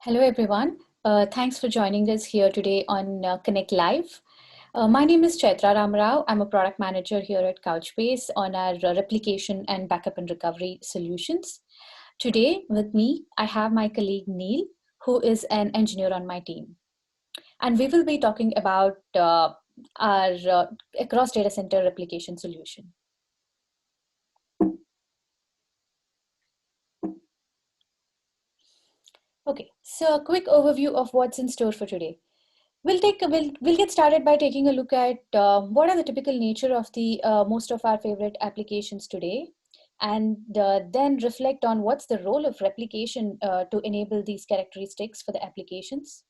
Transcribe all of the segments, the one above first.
Hello, everyone. Thanks for joining us here today on Connect Live. My name is Chaitra Ramarao. I'm a product manager here at Couchbase on our replication and backup and recovery solutions. Today, with me, I have my colleague Neil, who is an engineer on my team. And we will be talking about our across data center replication solution. Okay, so a quick overview of what's in store for today. We'll get started by taking a look at what are the typical nature of the most of our favorite applications today, and then reflect on what's the role of replication to enable these characteristics for the applications.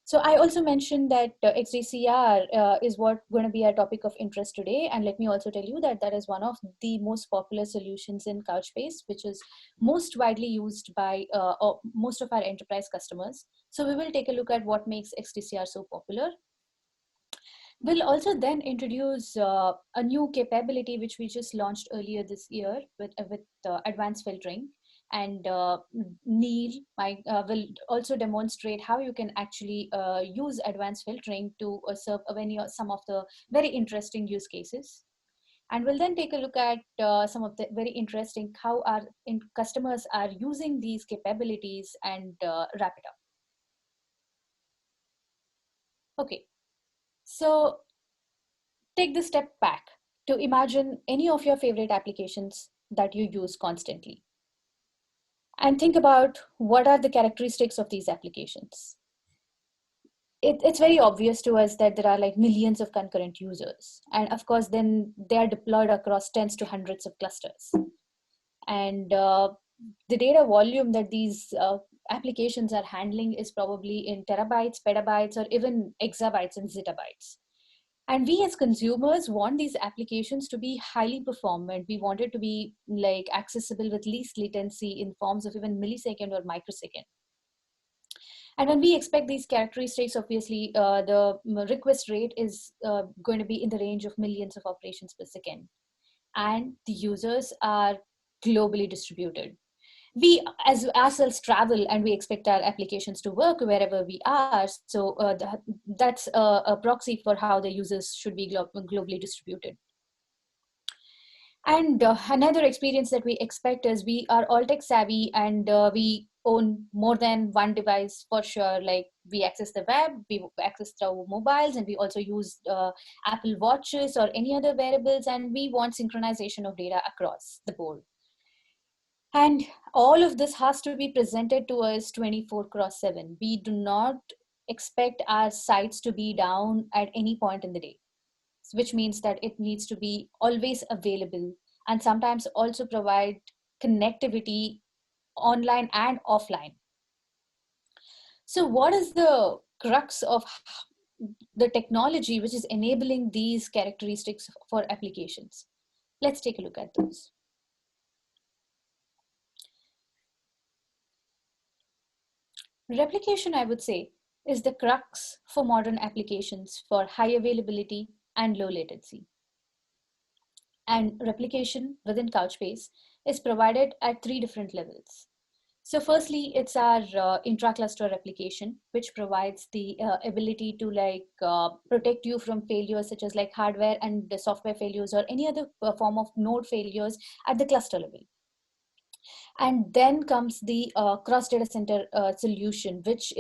So I also mentioned that XDCR is what going to be our topic of interest today. And let me also tell you that that is one of the most popular solutions in Couchbase, which is most widely used by most of our enterprise customers. So we will take a look at what makes XDCR so popular. We'll also then introduce a new capability which we just launched earlier this year with advanced filtering. And Neil will also demonstrate how you can actually use advanced filtering to serve some of the very interesting use cases. And we'll then take a look at some of the very interesting how our customers are using these capabilities and wrap it up. Okay, so take the step back to imagine any of your favorite applications that you use constantly. And think about what are the characteristics of these applications. It's very obvious to us that there are like millions of concurrent users. And of course, then they are deployed across tens to hundreds of clusters. And the data volume that these applications are handling is probably in terabytes, petabytes, or even exabytes and zettabytes. And we as consumers want these applications to be highly performant. We want it to be like accessible with least latency in forms of even millisecond or microsecond. And when we expect these characteristics, obviously the request rate is going to be in the range of millions of operations per second. And the users are globally distributed. We as ourselves travel and we expect our applications to work wherever we are. So that's a proxy for how the users should be globally distributed. And another experience that we expect is we are all tech savvy and we own more than one device for sure. Like we access the web, we access through mobiles, and we also use Apple Watches or any other wearables, and we want synchronization of data across the board. And all of this has to be presented to us 24/7. We do not expect our sites to be down at any point in the day, which means that it needs to be always available and sometimes also provide connectivity online and offline. So what is the crux of the technology which is enabling these characteristics for applications? Let's take a look at those. Replication, I would say, is the crux for modern applications for high availability and low latency. And replication within Couchbase is provided at 3 different levels. So firstly, it's our intra-cluster replication, which provides the ability to protect you from failures such as like hardware and the software failures or any other form of node failures at the cluster level. And then comes the cross data center solution, which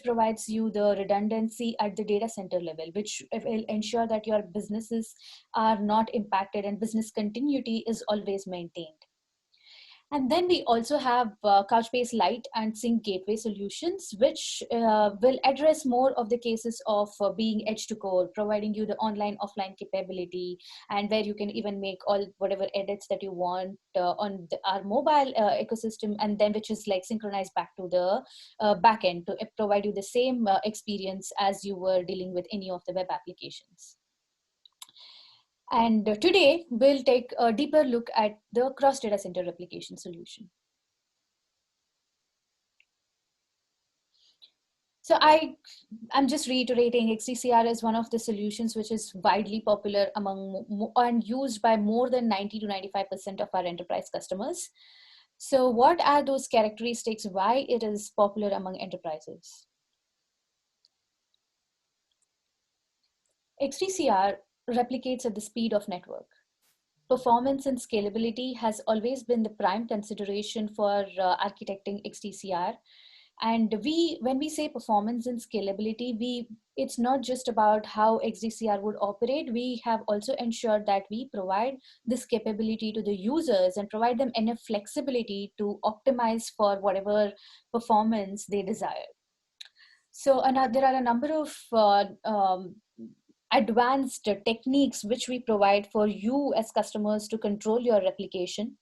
provides you the redundancy at the data center level, which will ensure that your businesses are not impacted and business continuity is always maintained. And then we also have Couchbase Lite and Sync Gateway solutions, which will address more of the cases of being edge to core, providing you the online offline capability, and where you can even make all whatever edits that you want on our mobile ecosystem, and then which is like synchronized back to the backend to provide you the same experience as you were dealing with any of the web applications. And today, we'll take a deeper look at the cross data center replication solution. So I'm just reiterating, XDCR is one of the solutions which is widely popular among and used by more than 90 to 95% of our enterprise customers. So what are those characteristics, why it is popular among enterprises? XDCR replicates at the speed of network. Performance and scalability has always been the prime consideration for architecting XDCR. And when we say performance and scalability, it's not just about how XDCR would operate. We have also ensured that we provide this capability to the users and provide them enough flexibility to optimize for whatever performance they desire. So there are a number of advanced techniques which we provide for you as customers to control your replication.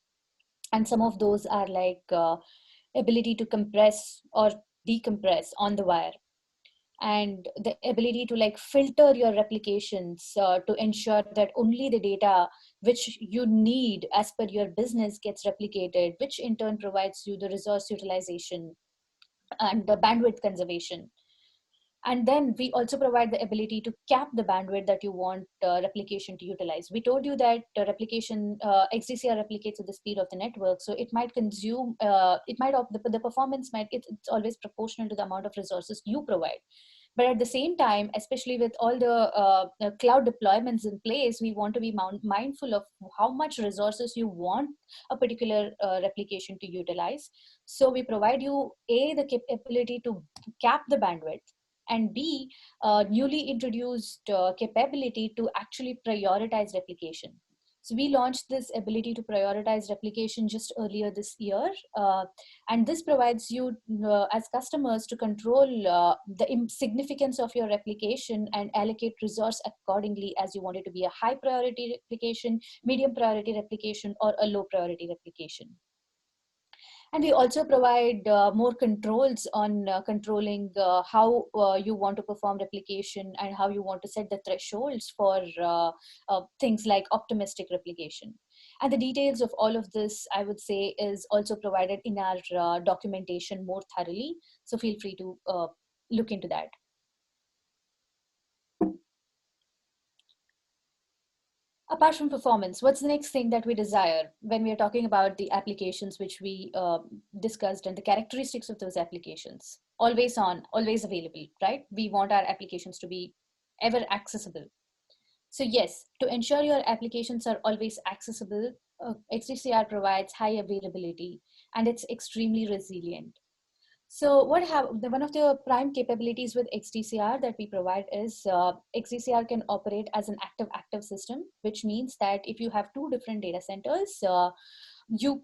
And some of those are like ability to compress or decompress on the wire, and the ability to like filter your replications to ensure that only the data which you need as per your business gets replicated, which in turn provides you the resource utilization and the bandwidth conservation. And then we also provide the ability to cap the bandwidth that you want replication to utilize. We told you that XDCR replicates at the speed of the network. So it might consume, the performance it's always proportional to the amount of resources you provide. But at the same time, especially with all the cloud deployments in place, we want to be mindful of how much resources you want a particular replication to utilize. So we provide you the capability to cap the bandwidth, and B, newly introduced capability to actually prioritize replication. So we launched this ability to prioritize replication just earlier this year. And this provides you as customers to control the significance of your replication and allocate resource accordingly, as you want it to be a high priority replication, medium priority replication, or a low priority replication. And we also provide more controls on controlling how you want to perform replication and how you want to set the thresholds for things like optimistic replication. And the details of all of this, I would say, is also provided in our documentation more thoroughly. So feel free to look into that. Apart from performance, what's the next thing that we desire when we are talking about the applications which we discussed and the characteristics of those applications? Always on, always available, right? We want our applications to be ever accessible. So yes, to ensure your applications are always accessible, XDCR provides high availability and it's extremely resilient. So one of the prime capabilities with XDCR that we provide is XDCR can operate as an active system, which means that if you have two different data centers, you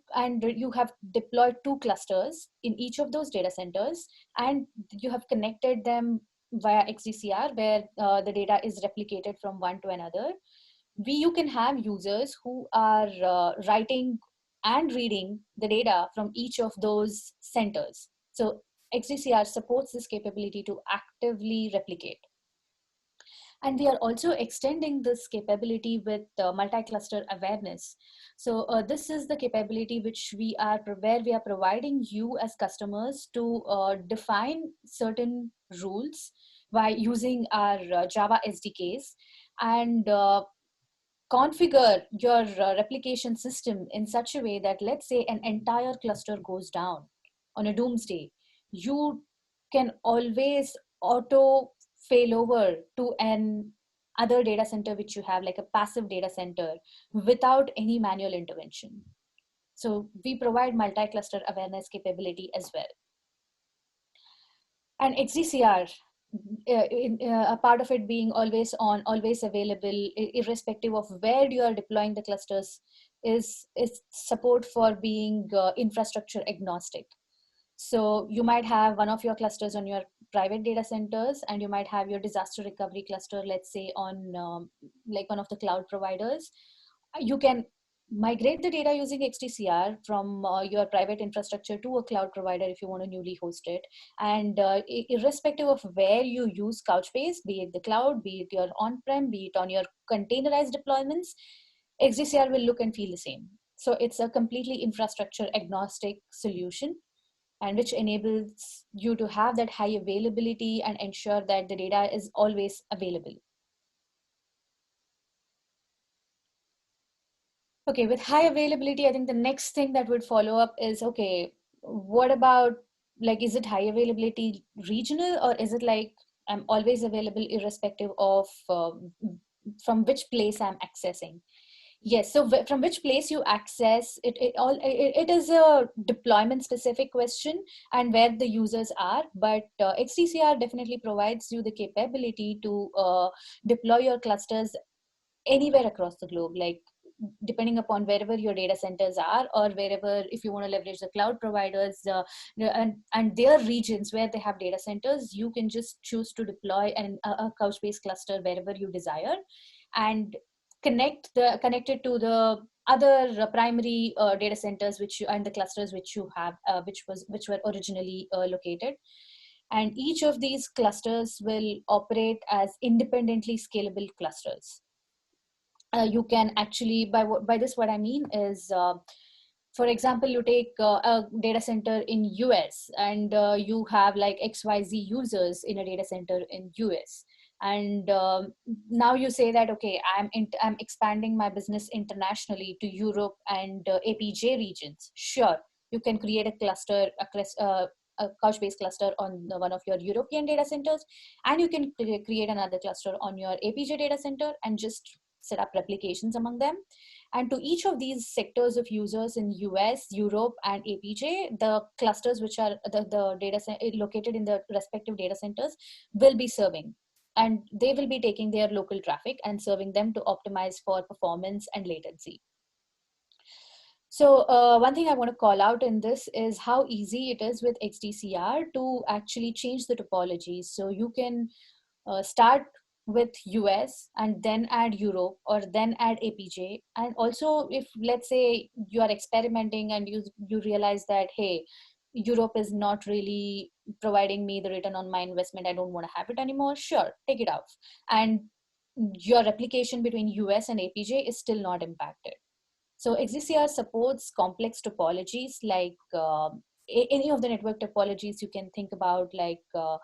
have deployed two clusters in each of those data centers, and you have connected them via XDCR where the data is replicated from one to another. You can have users who are writing and reading the data from each of those centers. So XDCR supports this capability to actively replicate. And we are also extending this capability with multi-cluster awareness. So this is the capability where we are providing you as customers to define certain rules by using our Java SDKs and configure your replication system in such a way that, let's say, an entire cluster goes down on a doomsday, you can always auto fail over to an other data center which you have, like a passive data center, without any manual intervention. So we provide multi-cluster awareness capability as well. And XDCR, a part of it being always on, always available, irrespective of where you are deploying the clusters, is support for being infrastructure agnostic. So you might have one of your clusters on your private data centers, and you might have your disaster recovery cluster, let's say on like one of the cloud providers. You can migrate the data using XDCR from your private infrastructure to a cloud provider if you want to newly host it. And irrespective of where you use Couchbase, be it the cloud, be it your on-prem, be it on your containerized deployments, XDCR will look and feel the same. So it's a completely infrastructure agnostic solution, and which enables you to have that high availability and ensure that the data is always available. Okay, with high availability, I think the next thing that would follow up is, okay, what about, like, is it high availability regional, or is it like I'm always available irrespective of from which place I'm accessing? Yes, so from which place you access it, it is a deployment specific question and where the users are, but XDCR definitely provides you the capability to deploy your clusters anywhere across the globe, like depending upon wherever your data centers are, or wherever, if you want to leverage the cloud providers and their regions where they have data centers, you can just choose to deploy a Couchbase cluster wherever you desire, and connect it to the other primary data centers which you, and the clusters which you have, which were originally located. And each of these clusters will operate as independently scalable clusters. You can actually, by this what I mean is, for example, you take a data center in US, and you have like XYZ users in a data center in US, and now you say that, okay, I'm expanding my business internationally to Europe and APJ regions. Sure, you can create a cluster, a Couchbase cluster on one of your European data centers, and you can create another cluster on your APJ data center and just set up replications among them. And to each of these sectors of users in US, Europe, and APJ, the clusters which are the data located in the respective data centers will be serving. And they will be taking their local traffic and serving them to optimize for performance and latency. So one thing I want to call out in this is how easy it is with XDCR to actually change the topology. So you can start with US and then add Europe, or then add APJ. And also, if let's say you are experimenting and you realize that, hey, Europe is not really providing me the return on my investment, I don't want to have it anymore, sure, take it off. And your replication between US and APJ is still not impacted. So XDCR supports complex topologies like any of the network topologies you can think about, like a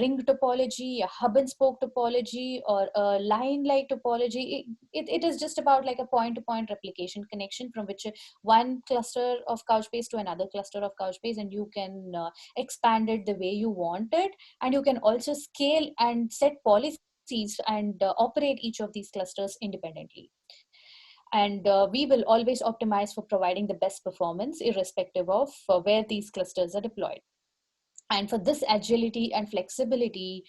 ring topology, a hub and spoke topology, or a line-like topology. It is just about like a point-to-point replication connection from which one cluster of Couchbase to another cluster of Couchbase, and you can expand it the way you want it. And you can also scale and set policies and operate each of these clusters independently. And we will always optimize for providing the best performance irrespective of where these clusters are deployed. And for this agility and flexibility,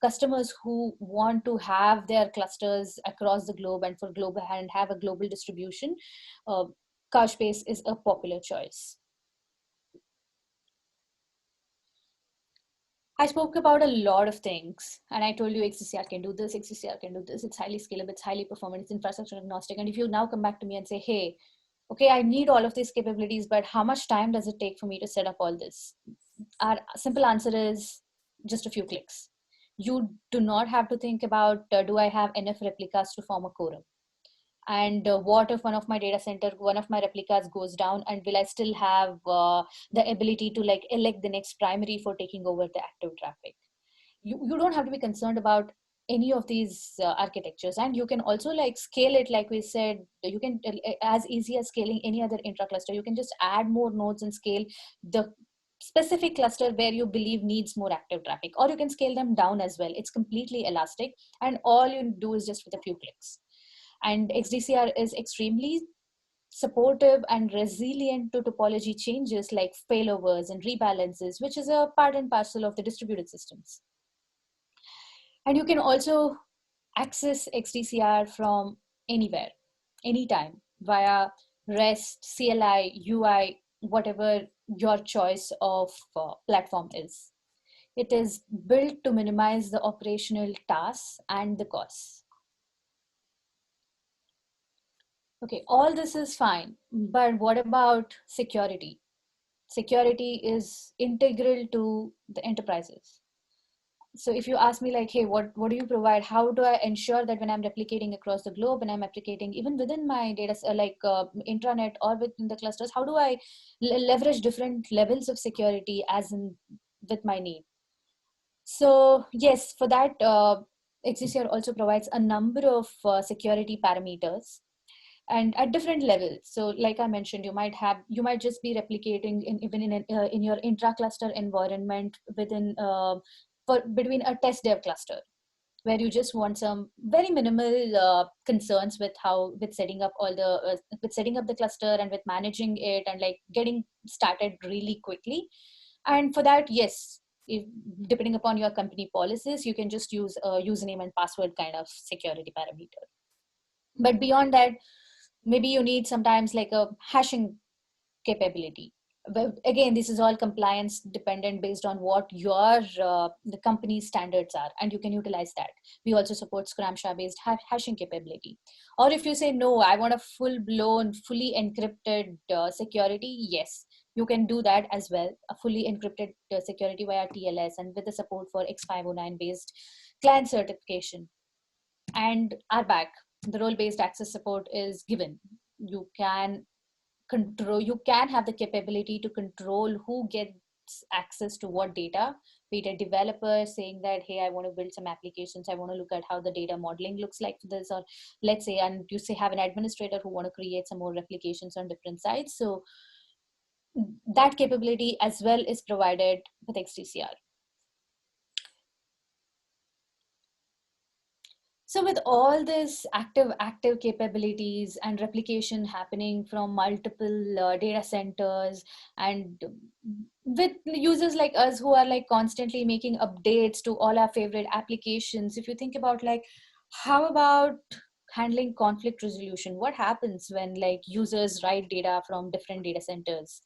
customers who want to have their clusters across the globe and for global and have a global distribution, Couchbase is a popular choice. I spoke about a lot of things, and I told you XDCR can do this, XDCR can do this. It's highly scalable, it's highly performant, it's infrastructure agnostic. And if you now come back to me and say, hey, okay, I need all of these capabilities, but how much time does it take for me to set up all this? Our simple answer is just a few clicks. You do not have to think about, do I have enough replicas to form a quorum? And what if one of my data center, one of my replicas goes down, and will I still have the ability to like elect the next primary for taking over the active traffic? You don't have to be concerned about any of these architectures. And you can also like scale it, like we said, you can as easy as scaling any other intra cluster. You can just add more nodes and scale the specific cluster where you believe needs more active traffic, or you can scale them down as well. It's completely elastic, and all you do is just with a few clicks. And XDCR is extremely supportive and resilient to topology changes like failovers and rebalances, which is a part and parcel of the distributed systems. And you can also access XDCR from anywhere, anytime, via REST, CLI, UI, whatever your choice of platform is. It is built to minimize the operational tasks and the costs. Okay, all this is fine, but what about security? Security is integral to the enterprises. So if you ask me like, hey, what do you provide? How do I ensure that when I'm replicating across the globe and I'm replicating even within my data, like intranet or within the clusters, how do I leverage different levels of security as in with my need? So yes, for that, XDCR also provides a number of security parameters. and at different levels. So like I mentioned, you might just be replicating even in your intra-cluster environment within between a test dev cluster, where you just want some very minimal concerns with setting up with setting up the cluster and with managing it and like getting started really quickly. And for that, yes, if, depending upon your company policies, you can just use a username and password kind of security parameter. But beyond that, maybe you need sometimes like a hashing capability. But again, this is all compliance dependent based on what your the company's standards are, and you can utilize that. We also support Scramsha based hashing capability. Or if you say no, I want a full blown, fully encrypted security, yes, you can do that as well. A fully encrypted security via TLS and with the support for X509 based client certification. And RBAC, the role based access support is given. You can have the capability to control who gets access to what data, be it a developer saying that, hey, I want to build some applications, I want to look at how the data modeling looks like for this, or let's say, and you say have an administrator who want to create some more replications on different sites. So that capability as well is provided with XDCR. So with all this active capabilities and replication happening from multiple data centers, and with users like us who are like constantly making updates to all our favorite applications, if you think about like, how about handling conflict resolution? What happens when like users write data from different data centers?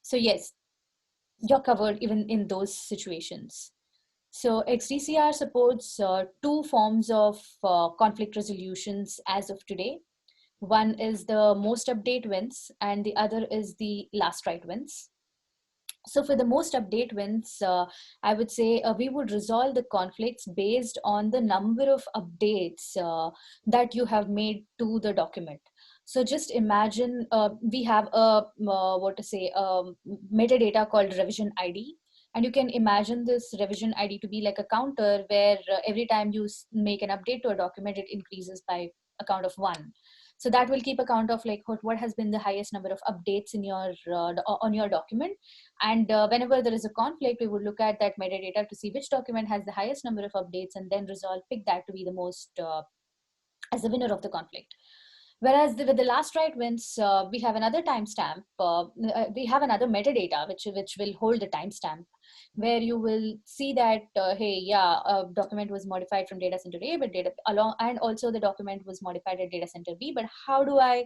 So yes, you're covered even in those situations. So XDCR supports two forms of conflict resolutions as of today. One is the most update wins, and the other is the last write wins. So for the most update wins, I would say we would resolve the conflicts based on the number of updates that you have made to the document. So just imagine we have a metadata called revision ID. And you can imagine this revision ID to be like a counter where every time you make an update to a document, it increases by a count of 1. So that will keep account of like what has been the highest number of updates in your on your document. And whenever there is a conflict, we would look at that metadata to see which document has the highest number of updates and then pick that to be the most as the winner of the conflict. Whereas with the last write wins, we have another timestamp. We have another metadata which will hold the timestamp, where you will see that hey, yeah, a document was modified from data center A, but and also the document was modified at data center B. But how do I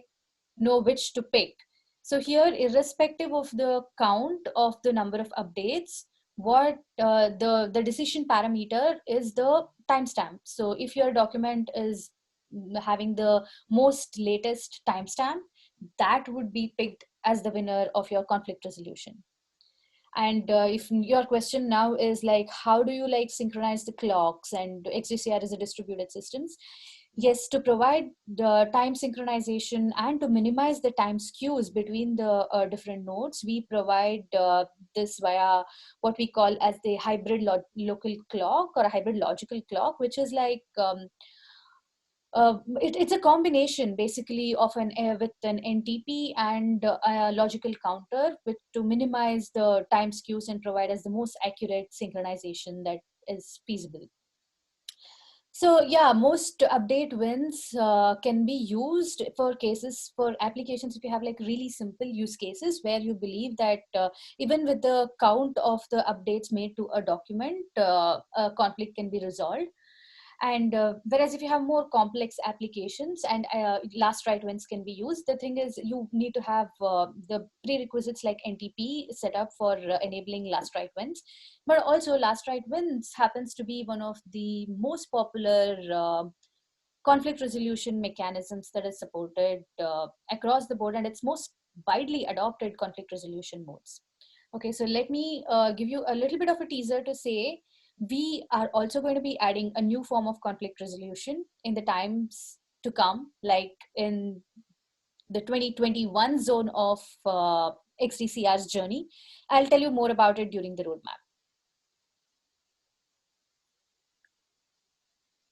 know which to pick? So here, irrespective of the count of the number of updates, what the decision parameter is the timestamp. So if your document is having the most latest timestamp, that would be picked as the winner of your conflict resolution. And if your question now is like, how do you like synchronize the clocks, and XDCR is a distributed systems? Yes, to provide the time synchronization and to minimize the time skews between the different nodes, we provide this via what we call as the hybrid local clock or a hybrid logical clock, which is like it's a combination basically of with an NTP and a logical counter to minimize the time skews and provide us the most accurate synchronization that is feasible. So yeah, most update wins can be used for applications if you have like really simple use cases where you believe that even with the count of the updates made to a document, a conflict can be resolved. And whereas if you have more complex applications and last write wins can be used, the thing is you need to have the prerequisites like NTP set up for enabling last write wins. But also last write wins happens to be one of the most popular conflict resolution mechanisms that is supported across the board, and it's most widely adopted conflict resolution modes. Okay, so let me give you a little bit of a teaser to say we are also going to be adding a new form of conflict resolution in the times to come, like in the 2021 zone of XDCR's journey. I'll tell you more about it during the roadmap.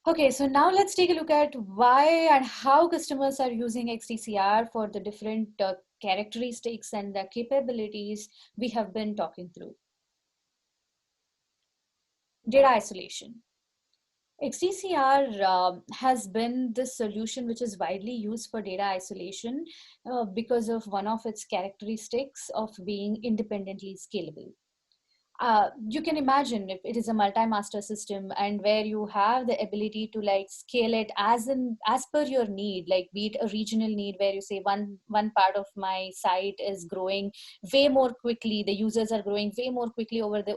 Okay, so now let's take a look at why and how customers are using XDCR for the different characteristics and the capabilities we have been talking through. Data isolation. XDCR has been the solution which is widely used for data isolation because of one of its characteristics of being independently scalable. You can imagine if it is a multi-master system and where you have the ability to like scale it as per your need, like be it a regional need where you say one part of my site is growing way more quickly, the users are growing way more quickly over the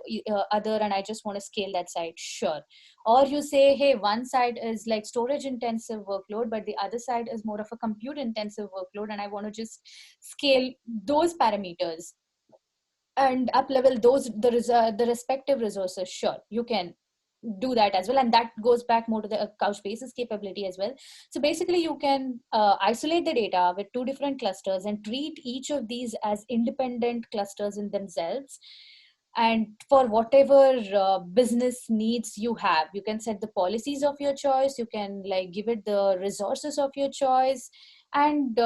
other, and I just want to scale that site, sure. Or you say, hey, one side is like storage intensive workload but the other side is more of a compute intensive workload and I want to just scale those parameters and up level those the respective resources, sure, you can do that as well. And that goes back more to the Couchbase's capability as well. So basically you can isolate the data with two different clusters and treat each of these as independent clusters in themselves, and for whatever business needs you have, you can set the policies of your choice, you can like give it the resources of your choice. And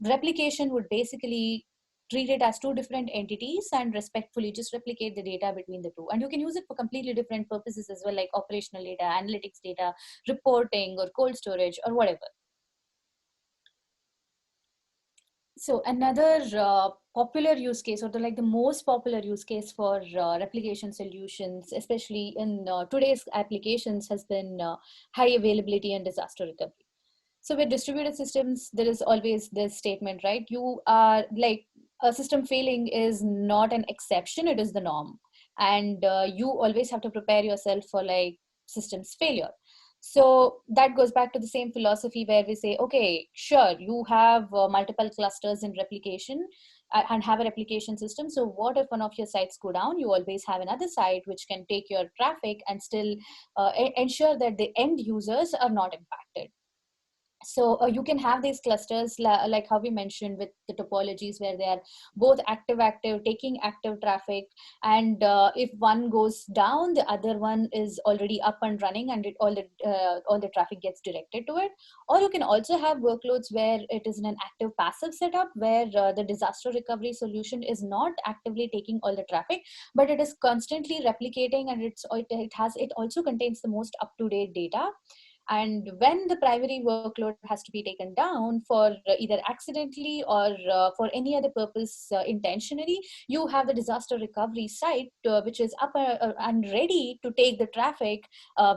replication would basically treat it as two different entities and respectfully just replicate the data between the two. And you can use it for completely different purposes as well, like operational data, analytics data, reporting, or cold storage, or whatever. So another popular use case, or the most popular use case for replication solutions, especially in today's applications, has been high availability and disaster recovery. So with distributed systems, there is always this statement, right? You are like, a system failing is not an exception, it is the norm. And you always have to prepare yourself for like systems failure. So that goes back to the same philosophy where we say, okay, sure, you have multiple clusters in replication and have a replication system. So what if one of your sites go down? You always have another site which can take your traffic and still ensure that the end users are not impacted. So you can have these clusters like how we mentioned with the topologies where they are both active taking active traffic, and if one goes down the other one is already up and running and all the traffic gets directed to it. Or you can also have workloads where it is in an active passive setup where the disaster recovery solution is not actively taking all the traffic, but it is constantly replicating, and it also contains the most up to date data. And when the primary workload has to be taken down for either accidentally or for any other purpose intentionally, you have the disaster recovery site which is up and ready to take the traffic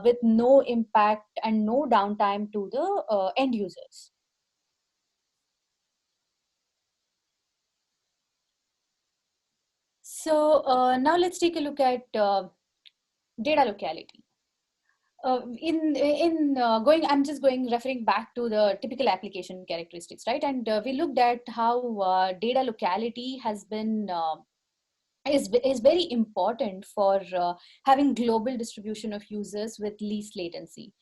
with no impact and no downtime to the end users. So now let's take a look at data locality. In going, I'm just going referring back to the typical application characteristics, right? And we looked at how data locality has been is very important for having global distribution of users with least latency.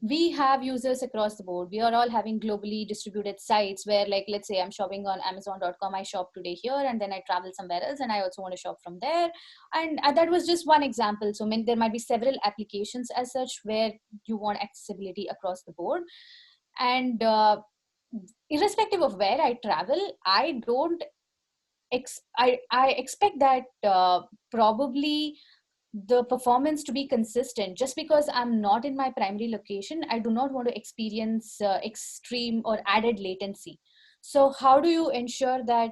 We have users across the board. We are all having globally distributed sites where, like, let's say I'm shopping on amazon.com, I shop today here and then I travel somewhere else and I also want to shop from there. And that was just one example. So there might be several applications as such where you want accessibility across the board. And irrespective of where I travel, I don't I expect that probably the performance to be consistent. Just because I'm not in my primary location, I do not want to experience extreme or added latency. So how do you ensure that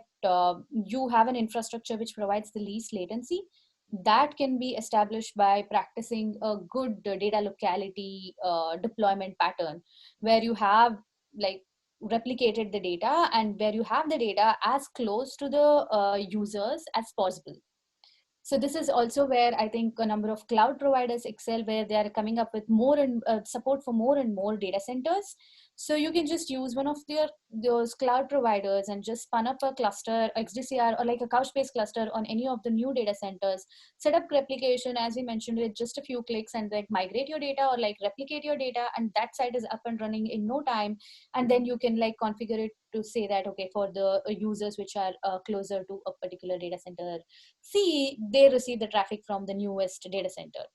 you have an infrastructure which provides the least latency? That can be established by practicing a good data locality deployment pattern where you have like replicated the data and where you have the data as close to the users as possible. So this is also where I think a number of cloud providers excel, where they are coming up with more and support for more and more data centers. So you can just use one of those cloud providers and just spun up a cluster XDCR or like a Couchbase cluster on any of the new data centers, set up replication as we mentioned with just a few clicks, and like migrate your data or like replicate your data, and that site is up and running in no time. And then you can like configure it to say that, okay, for the users which are closer to a particular data center, see, they receive the traffic from the newest data center.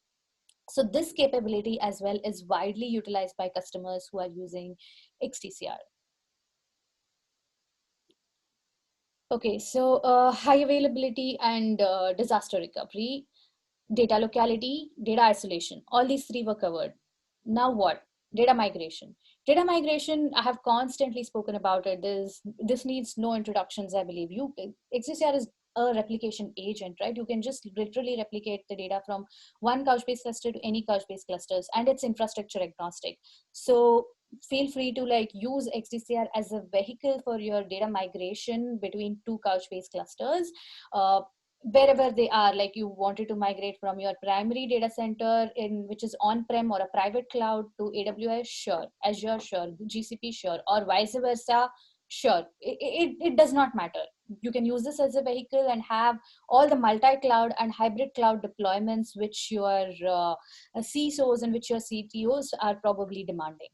So this capability as well is widely utilized by customers who are using XDCR. Okay, so high availability and disaster recovery, data locality, data isolation, all these three were covered. Now what? Data migration. Data migration, I have constantly spoken about it. This needs no introductions, I believe. XDCR is a replication agent, right? You can just literally replicate the data from one Couchbase cluster to any Couchbase clusters, and it's infrastructure agnostic. So feel free to like use XDCR as a vehicle for your data migration between two Couchbase clusters. Wherever they are, like you wanted to migrate from your primary data center in which is on-prem or a private cloud to AWS, sure. Azure, sure. GCP, sure. Or vice versa, sure. It does not matter. You can use this as a vehicle and have all the multi-cloud and hybrid cloud deployments which your CISOs and which your CTOs are probably demanding.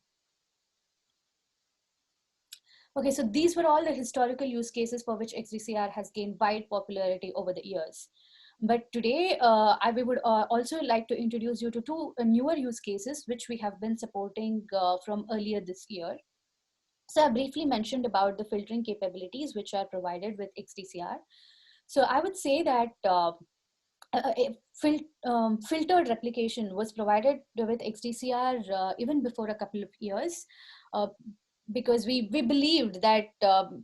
Okay, so these were all the historical use cases for which XDCR has gained wide popularity over the years. But today, we would also like to introduce you to two newer use cases which we have been supporting from earlier this year. So I briefly mentioned about the filtering capabilities which are provided with XDCR. So I would say that filtered replication was provided with XDCR even before a couple of years. Because we believed that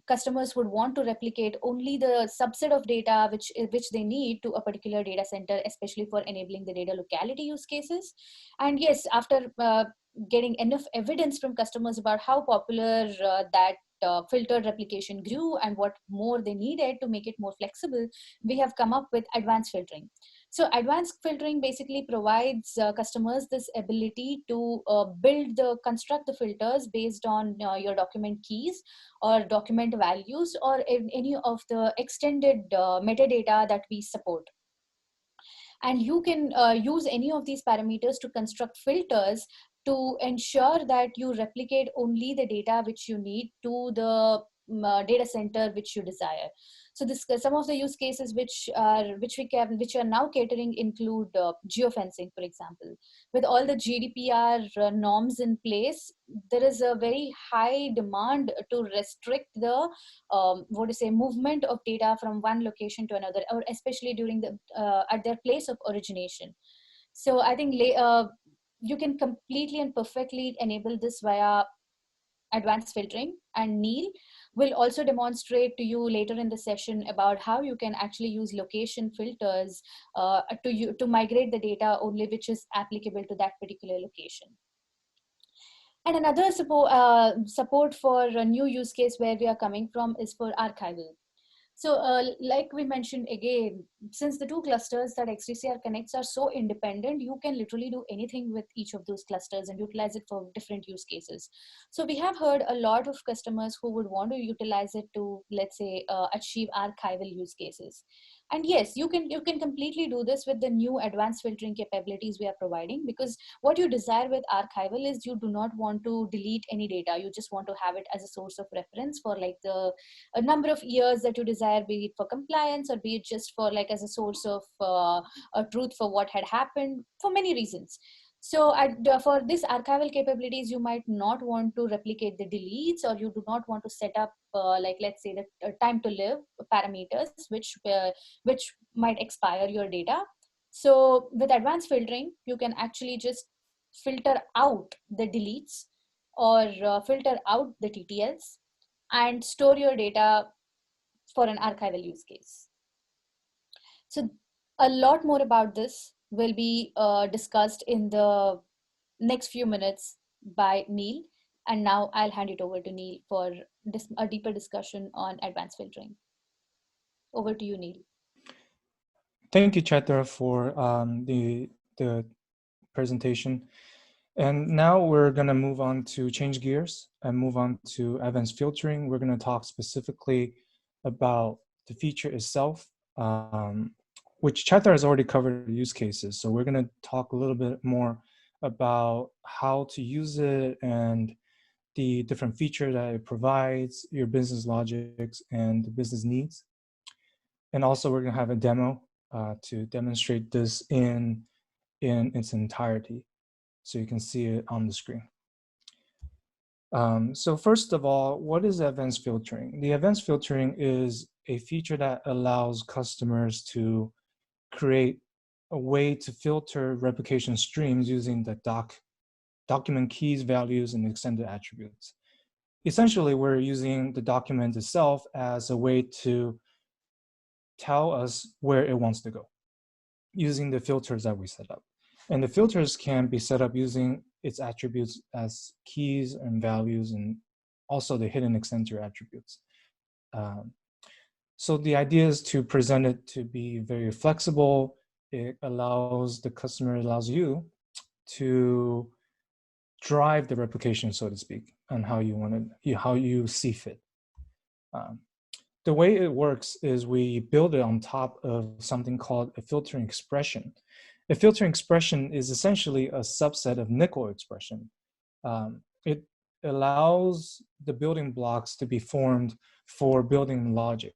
customers would want to replicate only the subset of data which they need to a particular data center, especially for enabling the data locality use cases. And yes, after getting enough evidence from customers about how popular that filtered replication grew and what more they needed to make it more flexible, we have come up with advanced filtering. So advanced filtering basically provides customers this ability to construct the filters based on your document keys or document values or in any of the extended metadata that we support. And you can use any of these parameters to construct filters to ensure that you replicate only the data which you need to the data center which you desire. So this some of the use cases which are now catering include geofencing, for example. With all the GDPR norms in place, there is a very high demand to restrict the movement of data from one location to another, or especially during the at their place of origination. So I think you can completely and perfectly enable this via advanced filtering, and Neil will also demonstrate to you later in the session about how you can actually use location filters to migrate the data only which is applicable to that particular location. And another support for a new use case where we are coming from is for archival. So like we mentioned again, since the two clusters that XDCR connects are so independent, you can literally do anything with each of those clusters and utilize it for different use cases. So we have heard a lot of customers who would want to utilize it to, let's say, achieve archival use cases. And yes, you can completely do this with the new advanced filtering capabilities we are providing, because what you desire with archival is you do not want to delete any data. You just want to have it as a source of reference for like a number of years that you desire, be it for compliance or be it just for like as a source of a truth for what had happened, for many reasons. So for this archival capabilities, you might not want to replicate the deletes, or you do not want to set up like, let's say, the time to live parameters, which might expire your data. So with advanced filtering, you can actually just filter out the deletes or filter out the TTLs and store your data for an archival use case. So a lot more about this will be discussed in the next few minutes by Neil. And now I'll hand it over to Neil for a deeper discussion on advanced filtering. Over to you, Neil. Thank you, Chaitra, for the presentation. And now we're going to move on to change gears and move on to advanced filtering. We're going to talk specifically about the feature itself, which Chaitra has already covered the use cases. So we're going to talk a little bit more about how to use it and the different features that it provides, your business logics and the business needs. And also we're going to have a demo to demonstrate this in in its entirety. So you can see it on the screen. So first of all, what is advanced filtering? The advanced filtering is a feature that allows customers to create a way to filter replication streams using the document keys, values, and extended attributes. Essentially, we're using the document itself as a way to tell us where it wants to go using the filters that we set up. And the filters can be set up using its attributes as keys and values, and also the hidden extender attributes. So the idea is to present it to be very flexible. It allows the customer, allows you to drive the replication, so to speak, on how you want it, how you see fit. The way it works is we build it on top of something called a filtering expression. A filtering expression is essentially a subset of nickel expression. It allows the building blocks to be formed for building logic.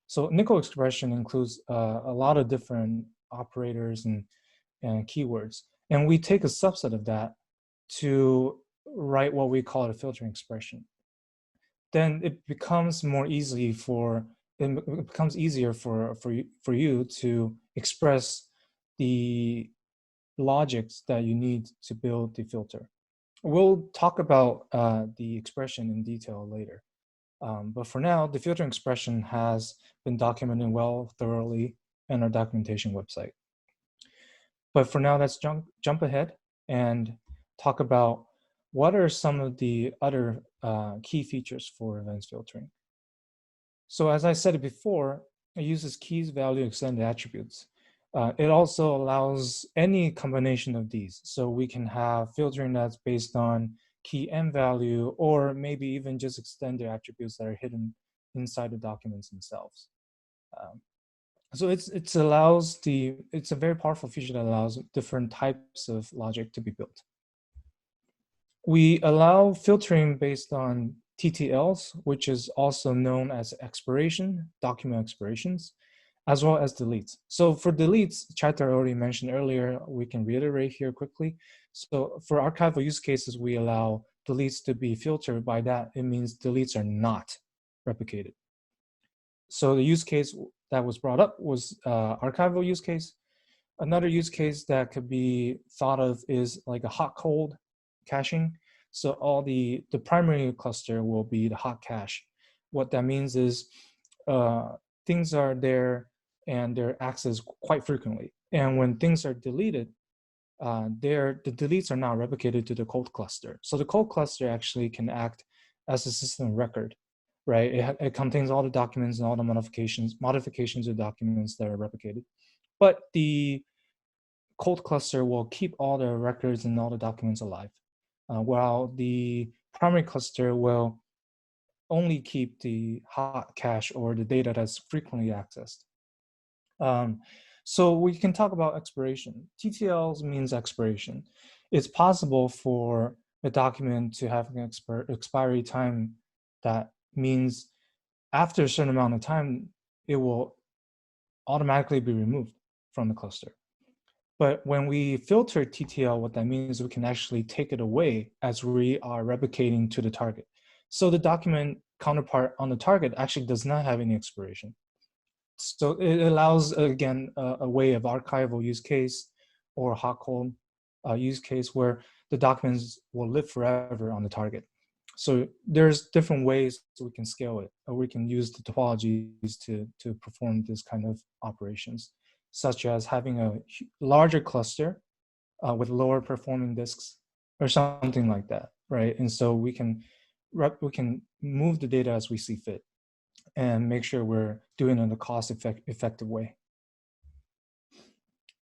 So nickel expression includes a lot of different operators and keywords. And we take a subset of that to write what we call a filtering expression. Then it becomes easier for you to express the logics that you need to build the filter. We'll talk about the expression in detail later. But for now, the filtering expression has been documented well thoroughly in our documentation website. But for now, let's jump ahead and talk about what are some of the other key features for advanced filtering. So as I said before, it uses keys, value, extended attributes. It also allows any combination of these. So we can have filtering that's based on key and value, or maybe even just extended attributes that are hidden inside the documents themselves. So it's a very powerful feature that allows different types of logic to be built. We allow filtering based on TTLs, which is also known as expiration, document expirations, as well as deletes. So for deletes, Chaitra already mentioned earlier, we can reiterate here quickly. So for archival use cases, we allow deletes to be filtered. By that, it means deletes are not replicated. So the use case that was brought up was archival use case. Another use case that could be thought of is like a hot-cold caching. So all the primary cluster will be the hot cache. What that means is things are there and they're accessed quite frequently. And when things are deleted, the deletes are not replicated to the cold cluster. So the cold cluster actually can act as a system record, right? It contains all the documents and all the modifications of documents that are replicated. But the cold cluster will keep all the records and all the documents alive, while the primary cluster will only keep the hot cache or the data that's frequently accessed. So we can talk about expiration. TTLs means expiration. It's possible for a document to have an expiry time that means after a certain amount of time, it will automatically be removed from the cluster. But when we filter TTL, what that means is we can actually take it away as we are replicating to the target. So the document counterpart on the target actually does not have any expiration. So it allows, again, a way of archival use case or hot-cold use case where the documents will live forever on the target. So there's different ways we can scale it, or we can use the topologies to perform this kind of operations, such as having a larger cluster with lower performing disks or something like that, right? And so we can move the data as we see fit and make sure we're doing it in a cost-effective way.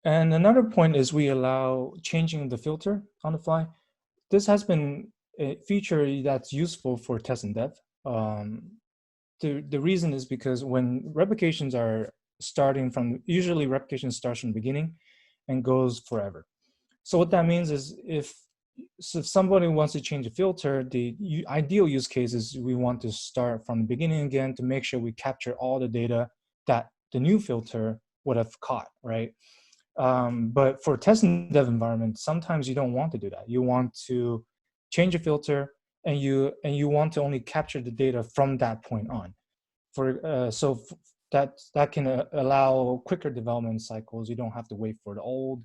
And another point is we allow changing the filter on the fly. This has been a feature that's useful for test and dev. The reason is because when replications are starting from, usually replication starts from the beginning and goes forever. So what that means is if somebody wants to change a filter, the ideal use case is we want to start from the beginning again to make sure we capture all the data that the new filter would have caught, right? But for test and dev environment, sometimes you don't want to do that. You want to change a filter, and you want to only capture the data from that point on. That can allow quicker development cycles. You don't have to wait for the old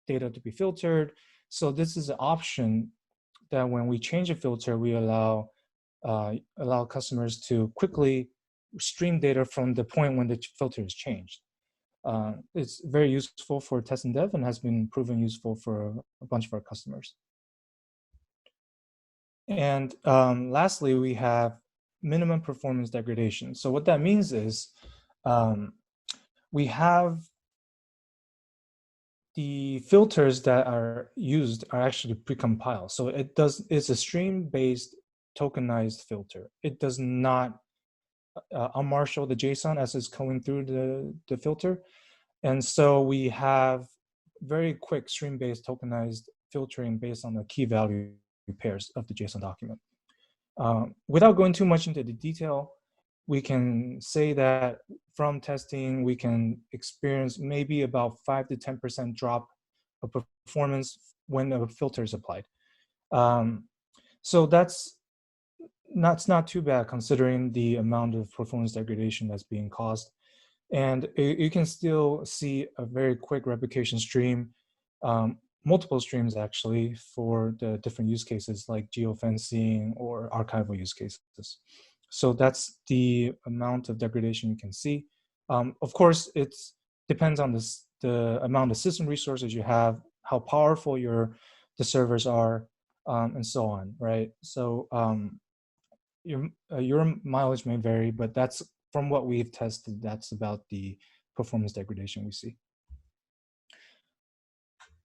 data to be filtered. So this is an option that when we change a filter, we allow customers to quickly stream data from the point when the filter is changed. It's very useful for test and dev and has been proven useful for a bunch of our customers. And lastly, we have minimum performance degradation. So what that means is we have the filters that are used are actually precompiled. So it's a stream-based tokenized filter. It does not unmarshal the JSON as it's going through the filter. And so we have very quick stream-based tokenized filtering based on the key value pairs of the JSON document. Without going too much into the detail, we can say that from testing, we can experience maybe about 5 to 10% drop of performance when a filter is applied. So that's not too bad considering the amount of performance degradation that's being caused. And you can still see a very quick replication stream, multiple streams actually, for the different use cases like geofencing or archival use cases. So that's the amount of degradation you can see. Of course, it depends on the amount of system resources you have, how powerful the servers are, and so on, right? So your mileage may vary, but that's from what we've tested, that's about the performance degradation we see.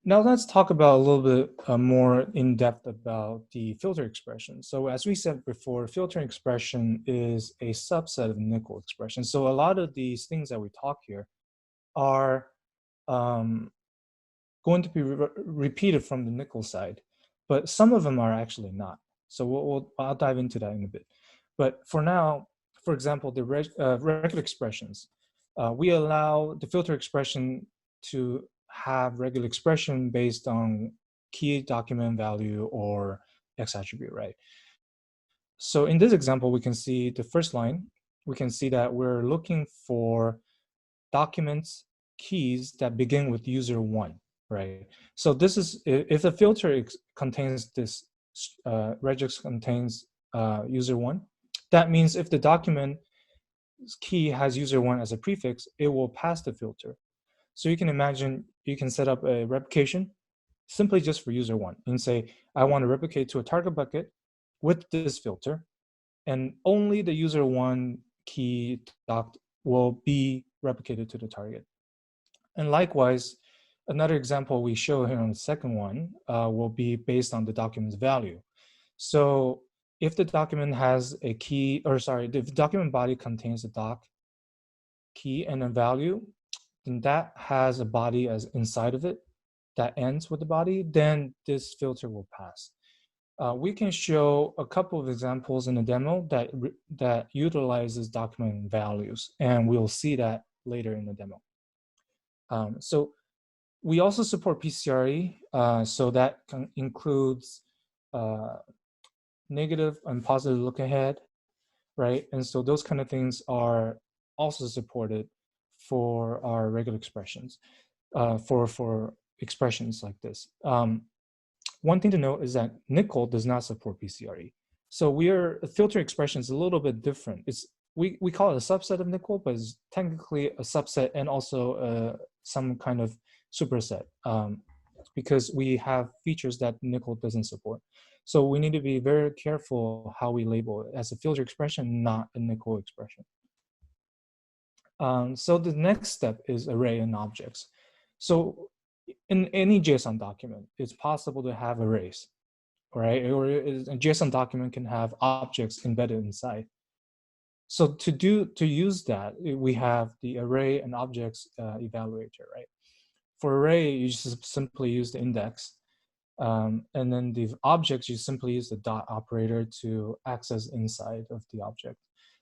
Now let's talk about a little bit more in depth about the filter expression. So as we said before, filter expression is a subset of nickel expression. So a lot of these things that we talk here are going to be repeated from the nickel side, but some of them are actually not. So I'll dive into that in a bit. But for now, for example, the regular expressions, we allow the filter expression to have regular expression based on key document value or X attribute, right? So in this example, we can see the first line, we can see that we're looking for documents keys that begin with user one, right? So this is, if the filter contains this, regex contains user one, that means if the document key has user one as a prefix, it will pass the filter. So you can imagine you can set up a replication simply just for user one and say, I want to replicate to a target bucket with this filter, and only the user one key doc will be replicated to the target. And likewise, another example we show here on the second one will be based on the document's value. So if the document has a key, or sorry, if the document body contains a doc key and a value, then that has a body as inside of it that ends with the body, then this filter will pass. We can show a couple of examples in the demo that utilizes document values, and we'll see that later in the demo. So we also support PCRE, so that includes negative and positive look ahead, right? And so those kind of things are also supported for our regular expressions, for expressions like this. One thing to note is that nickel does not support PCRE. So filter expression is a little bit different. We call it a subset of nickel, but it's technically a subset and also some kind of superset, because we have features that nickel doesn't support. So we need to be very careful how we label it as a filter expression, not a nickel expression. So the next step is array and objects. So in any JSON document, it's possible to have arrays, right? Or a JSON document can have objects embedded inside. So to use that, we have the array and objects evaluator, right? For array, you just simply use the index. And then the objects, you simply use the dot operator to access inside of the object.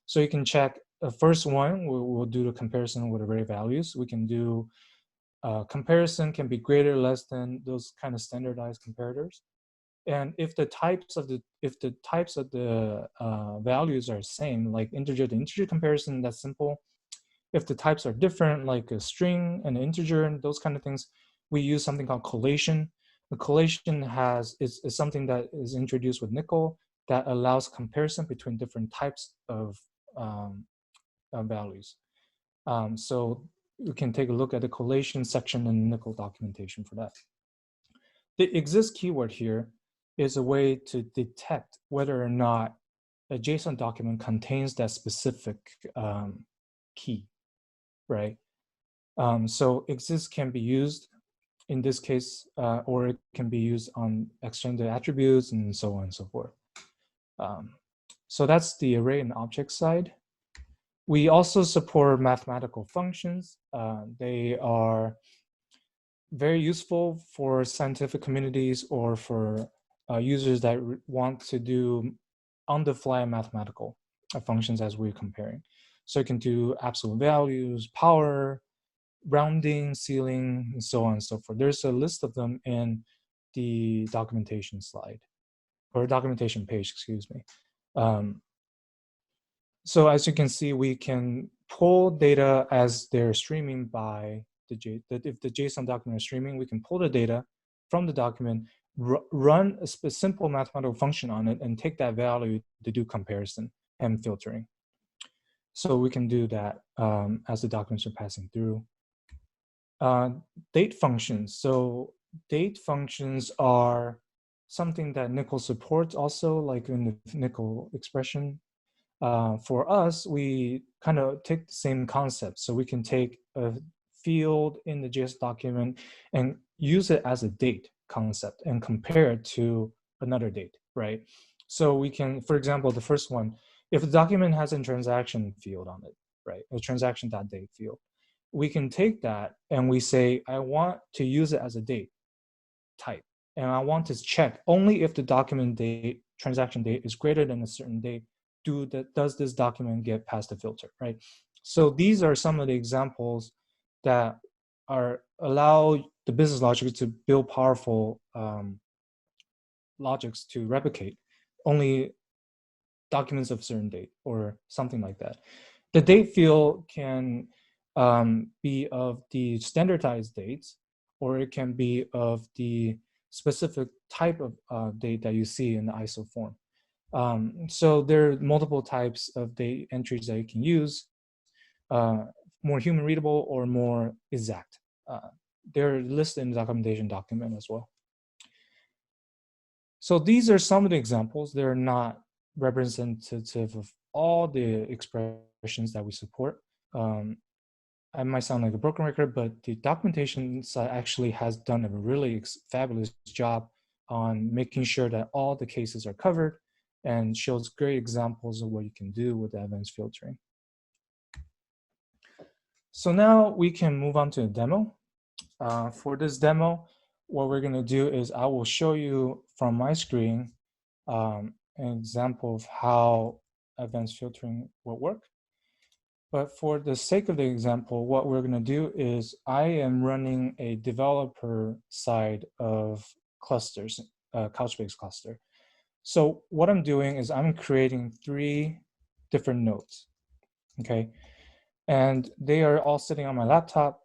So you can check the first one, we'll do the comparison with array values. We can do comparison can be greater, less than, those kind of standardized comparators. And if the types of the values are same, like integer to integer comparison, that's simple. If the types are different, like a string and an integer and those kind of things, we use something called collation. The collation is something that is introduced with Nickel that allows comparison between different types of values. So you can take a look at the collation section in Nickel documentation for that. The exist keyword here is a way to detect whether or not a JSON document contains that specific key, right? So exist can be used in this case, or it can be used on extended attributes and so on and so forth. So that's the array and object side. We also support mathematical functions. They are very useful for scientific communities or for users that want to do on-the-fly mathematical functions as we're comparing. So you can do absolute values, power, rounding, ceiling, and so on and so forth. There's a list of them in the documentation slide, or documentation page, excuse me. So as you can see, we can pull data as they're streaming by if the JSON document is streaming, we can pull the data from the document, run a simple mathematical function on it, and take that value to do comparison and filtering. So we can do that as the documents are passing through. Date functions. So date functions are something that Nickel supports also, like in the Nickel expression. For us, we kind of take the same concept. So we can take a field in the JS document and use it as a date concept and compare it to another date, right? So we can, for example, the first one, if the document has a transaction field on it, right, a transaction.date field, we can take that and we say, I want to use it as a date type. And I want to check only if the document date, transaction date is greater than a certain date, does this document get past the filter, right? So these are some of the examples that allow the business logic to build powerful logics to replicate only documents of certain date or something like that. The date field can be of the standardized dates, or it can be of the specific type of date that you see in the ISO form. So there are multiple types of date entries that you can use, more human readable or more exact. They're listed in the documentation document as well. So these are some of the examples. They're not representative of all the expressions that we support. I might sound like a broken record, but the documentation side actually has done a really fabulous job on making sure that all the cases are covered and shows great examples of what you can do with advanced filtering. So now we can move on to a demo. For this demo, what we're going to do is I will show you from my screen an example of how advanced filtering will work. But for the sake of the example, what we're going to do is I am running a developer side of clusters, Couchbase cluster. So what I'm doing is I'm creating 3 different nodes, okay? And they are all sitting on my laptop.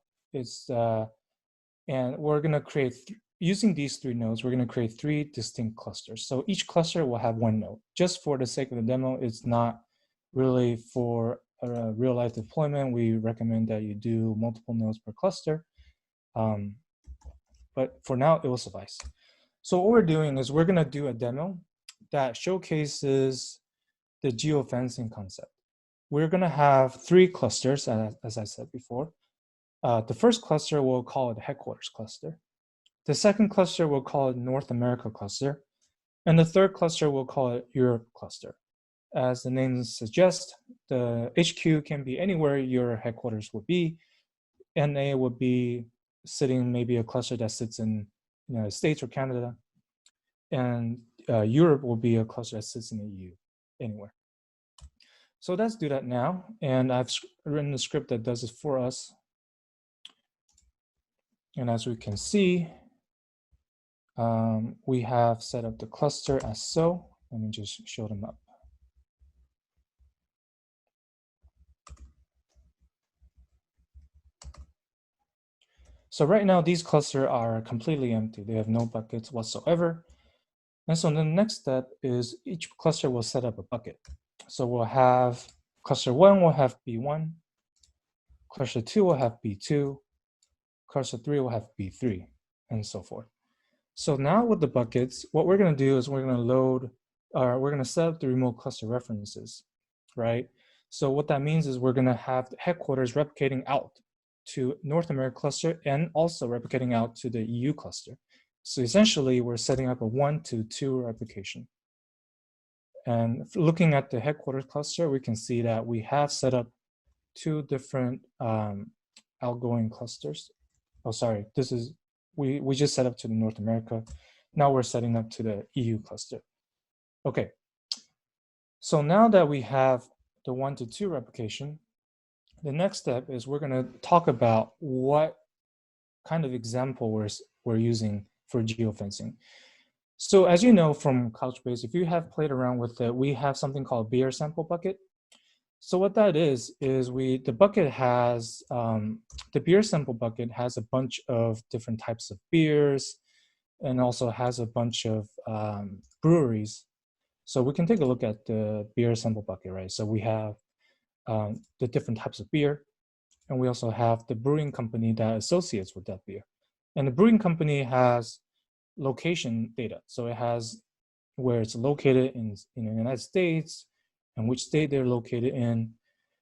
And we're going to create, using these 3 nodes, we're going to create 3 distinct clusters. So each cluster will have 1 node. Just for the sake of the demo, it's not really for a real life deployment. We recommend that you do multiple nodes per cluster. But for now, it will suffice. So what we're doing is we're going to do a demo that showcases the geofencing concept. We're going to have 3 clusters, as I said before. The first cluster, we'll call it headquarters cluster. The second cluster, we'll call it North America cluster. And the third cluster, we'll call it Europe cluster. As the name suggests, the HQ can be anywhere your headquarters would be. NA would be sitting maybe a cluster that sits in the United States or Canada. And Europe will be a cluster that sits in the EU, anywhere. So let's do that now. And I've written a script that does this for us. And as we can see, we have set up the cluster as so. Let me just show them up. So right now, these clusters are completely empty. They have no buckets whatsoever. And so the next step is each cluster will set up a bucket. So we'll have cluster 1 will have B1, cluster 2 will have B2, cluster 3 will have B3, and so forth. So now with the buckets, what we're going to do is we're going to load, we're going to set up the remote cluster references, right? So what that means is we're going to have the headquarters replicating out to North America cluster and also replicating out to the EU cluster. So essentially, we're setting up a 1-to-2 replication. And looking at the headquarters cluster, we can see that we have set up 2 different outgoing clusters. Oh, sorry, this is, we just set up to the North America. Now we're setting up to the EU cluster. Okay, so now that we have the 1-to-2 replication, the next step is we're gonna talk about what kind of example we're using for geofencing. So as you know from Couchbase, if you have played around with it, we have something called beer sample bucket. So what that is the bucket has, the beer sample bucket has a bunch of different types of beers and also has a bunch of breweries. So we can take a look at the beer sample bucket, right? So we have the different types of beer, and we also have the brewing company that associates with that beer. And the brewing company has location data. So it has where it's located in the United States and which state they're located in,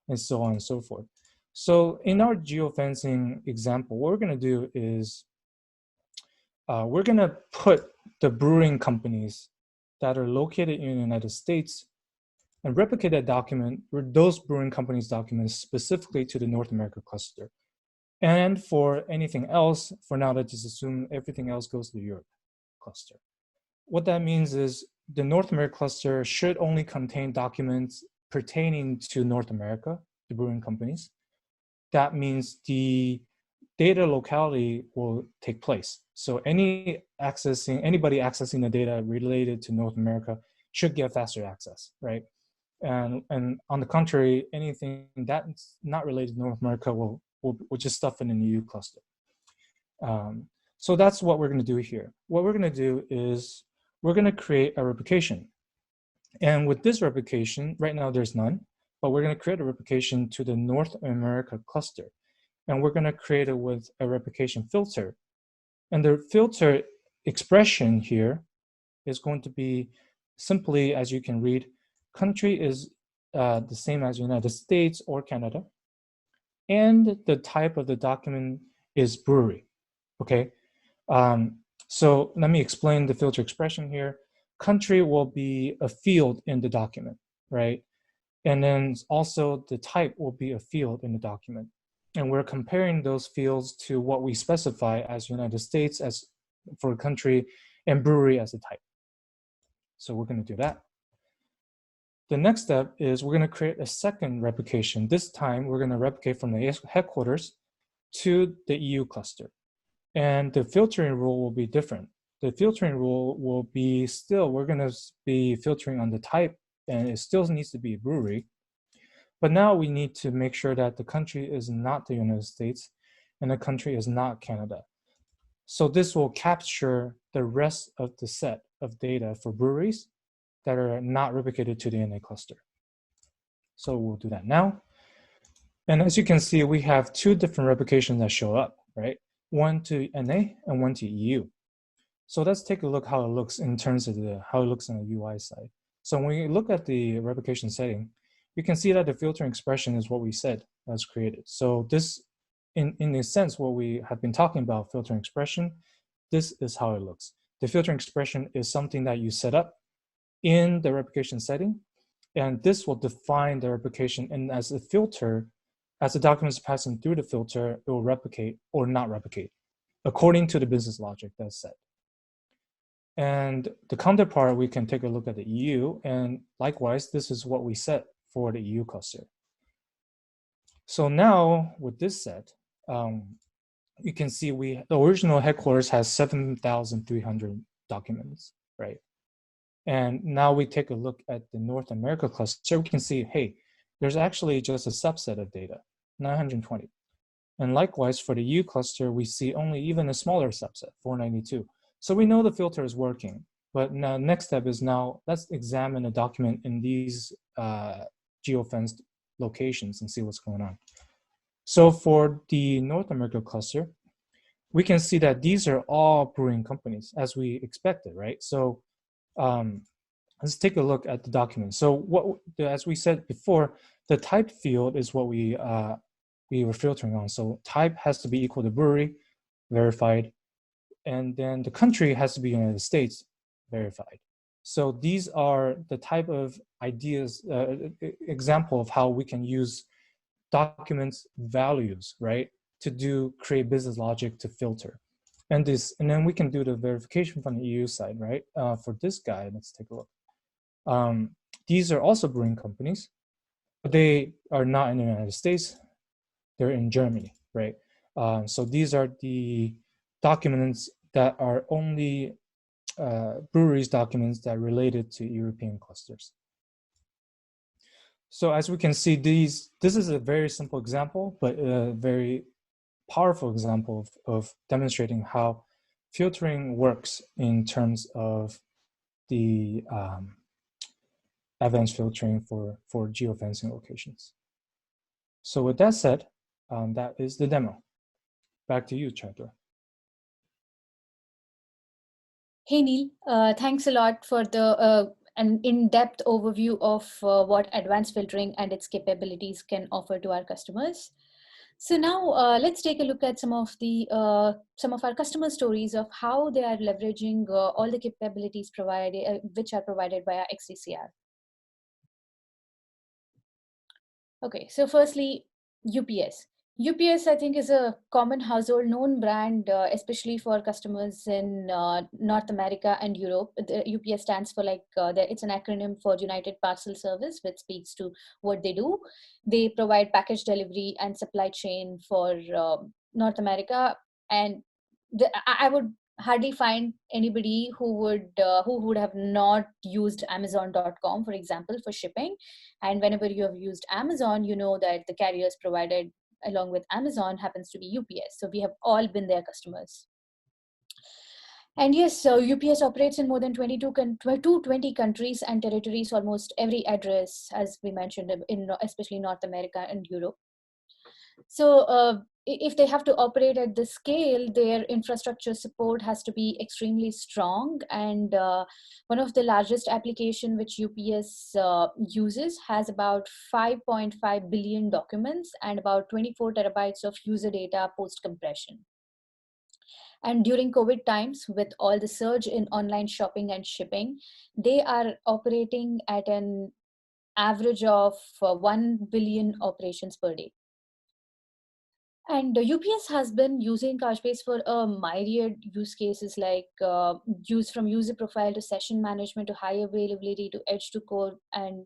and so on and so forth. So in our geofencing example, what we're going to do is we're going to put the brewing companies that are located in the United States and replicate that document, or those brewing companies' documents specifically to the North America cluster. And for anything else, for now, let's just assume everything else goes to the Europe cluster. What that means is the North America cluster should only contain documents pertaining to North America, the brewing companies. That means the data locality will take place. So anybody accessing the data related to North America should get faster access, right? And on the contrary, anything that's not related to North America will just stuff in the EU cluster. So that's what we're going to do here. What we're going to do is we're going to create a replication. And with this replication, right now there's none, but we're going to create a replication to the North America cluster. And we're going to create it with a replication filter. And the filter expression here is going to be simply, as you can read, country is the same as United States or Canada. And the type of the document is brewery, okay? So let me explain the filter expression here. Country will be a field in the document, right? And then also the type will be a field in the document. And we're comparing those fields to what we specify as United States as for a country and brewery as a type. So we're going to do that. The next step is we're going to create a second replication. This time we're going to replicate from the headquarters to the EU cluster. And the filtering rule will be different. The filtering rule will be still, we're going to be filtering on the type, and it still needs to be a brewery. But now we need to make sure that the country is not the United States and the country is not Canada. So this will capture the rest of the set of data for breweries that are not replicated to the NA cluster. So we'll do that now. And as you can see, we have 2 different replications that show up, right? One to NA and one to EU. So let's take a look how it looks in terms of how it looks on the UI side. So when we look at the replication setting, you can see that the filtering expression is what we said was created. So this, in a sense, what we have been talking about filtering expression, this is how it looks. The filtering expression is something that you set up in the replication setting, and this will define the replication. And as a filter, as the document is passing through the filter, it will replicate or not replicate according to the business logic that's set. And the counterpart, we can take a look at the EU, and likewise, this is what we set for the EU cluster. So now with this set, you can see the original headquarters has 7,300 documents, right? And now we take a look at the North America cluster, we can see, hey, there's actually just a subset of data, 920. And likewise, for the U cluster, we see only even a smaller subset, 492. So we know the filter is working. But now next step is now let's examine a document in these geofenced locations and see what's going on. So for the North America cluster, we can see that these are all brewing companies as we expected, right? So let's take a look at the document. So what, as we said before, the type field is what we were filtering on. So type has to be equal to brewery, verified, and then the country has to be United States, verified. So these are the type of ideas, example of how we can use documents values, right, to create business logic to filter. And then we can do the verification from the EU side, right? For this guy, let's take a look. These are also brewing companies, but they are not in the United States. They're in Germany, right? So these are the documents that are only breweries documents that are related to European clusters. So as we can see, this is a very simple example, but a very powerful example of demonstrating how filtering works in terms of the advanced filtering for geofencing locations. So with that said, that is the demo. Back to you, Chaitra. Hey Neil, thanks a lot for an in-depth overview of what advanced filtering and its capabilities can offer to our customers. So now let's take a look at some of our customer stories of how they are leveraging all the capabilities provided, which are provided by our XDCR. Okay, so firstly, UPS. UPS, I think, is a common household known brand, especially for customers in North America and Europe. The UPS stands for it's an acronym for United Parcel Service, which speaks to what they do. They provide package delivery and supply chain for North America, and I would hardly find anybody who would have not used Amazon.com, for example, for shipping. And whenever you have used Amazon, you know that the carriers provided along with Amazon happens to be UPS. So we have all been their customers. And yes, so UPS operates in more than 220 countries and territories, almost every address, as we mentioned, in especially North America and Europe. So if they have to operate at this scale, their infrastructure support has to be extremely strong. And one of the largest application which UPS uses has about 5.5 billion documents and about 24 terabytes of user data post compression. And during COVID times, with all the surge in online shopping and shipping, they are operating at an average of 1 billion operations per day. And UPS has been using Couchbase for a myriad use cases, like use from user profile to session management to high availability to edge to core. And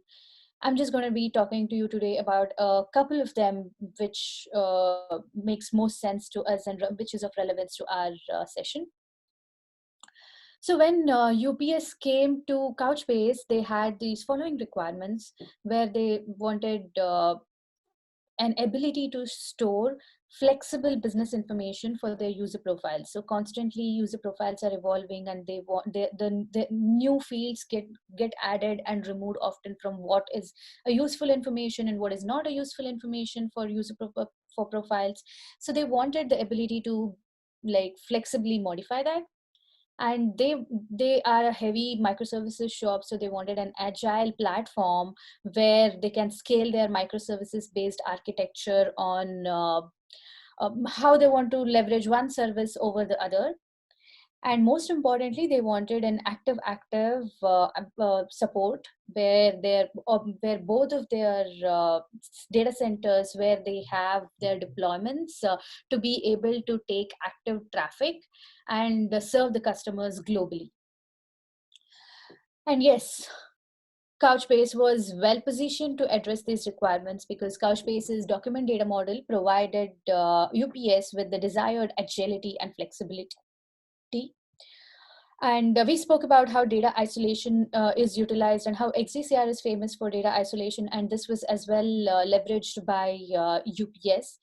I'm just going to be talking to you today about a couple of them, which makes most sense to us and which is of relevance to our session. So when UPS came to Couchbase, they had these following requirements where they wanted an ability to store flexible business information for their user profiles. So constantly user profiles are evolving, and they want the new fields get added and removed often from what is a useful information and what is not a useful information for for profiles. So they wanted the ability to flexibly modify that. And they are a heavy microservices shop, so they wanted an agile platform where they can scale their microservices based architecture on how they want to leverage one service over the other. And most importantly, they wanted an active support where both of their data centers where they have their deployments to be able to take active traffic and serve the customers globally. And yes, Couchbase was well positioned to address these requirements because Couchbase's document data model provided UPS with the desired agility and flexibility. And we spoke about how data isolation is utilized and how XDCR is famous for data isolation. And this was as well leveraged by UPS.